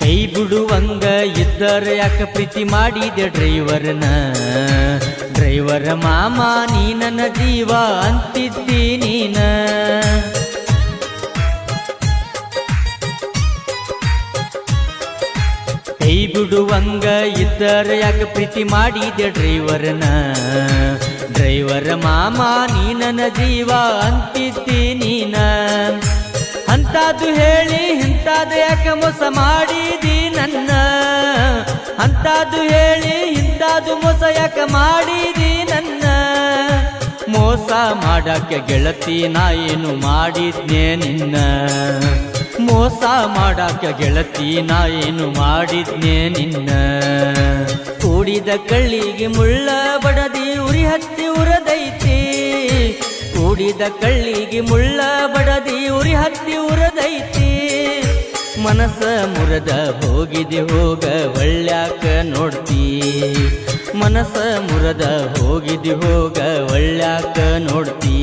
ಕೈ ಬಿಡುವಂಗ ಇದ್ದರೆ ಯಾಕ ಪ್ರೀತಿ ಮಾಡಿದೆ ಡ್ರೈವರ್ನ ಡ್ರೈವರ ಮಾಮ ನೀ ನನ್ನ ಜೀವ ಅಂತಿದ್ದಿ ನೀನ ಕೈ ಬಿಡುವಂಗ ಇದ್ದರೆ ಯಾಕ ಪ್ರೀತಿ ಮಾಡಿದೆ ಡ್ರೈವರ್ನ ಡ್ರೈವರ ಮಾಮ ನೀ ನನ್ನ ಜೀವ ಅಂತಿದ್ದಿ ನೀನ ಅಂತಾದು ಹೇಳಿ ಇಂತಾದ ಯಾಕ ಮೋಸ ಮಾಡಿದಿ ನನ್ನ ಅಂತಾದು ಹೇಳಿ ಇಂತಾದು ಮೋಸ ಯಾಕ ಮಾಡಿದಿ ನನ್ನ ಮೋಸ ಮಾಡಕ್ಕೆ ಗೆಳತಿ ನಾ ಏನು ಮಾಡಿದ್ನೆ ನಿನ್ನ ಮೋಸ ಮಾಡಕ್ಕೆ ಗೆಳತಿ ನಾ ಏನು ಮಾಡಿದ್ನೆ ನಿನ್ನ ಕೂಡಿದ ಕಳ್ಳಿಗೆ ಮುಳ್ಳ ಬಡದಿ ಉರಿ ಹತ್ತಿ ಉರದೈತಿ ಕೂಡಿದ ಕಳ್ಳಿಗೆ ಮುಳ್ಳ ಬಡದಿ ಉರಿ ಹತ್ತಿ ಉರದೈತಿ ಮನಸ್ಸ ಮುರದ ಹೋಗಿದೆ ಹೋಗ ಒಳ್ಳ್ಯಾಕ ನೋಡ್ತಿ ಮನಸ್ಸ ಮುರದ ಹೋಗಿದೆ ಹೋಗ ಒಳ್ಳ್ಯಾಕ ನೋಡ್ತಿ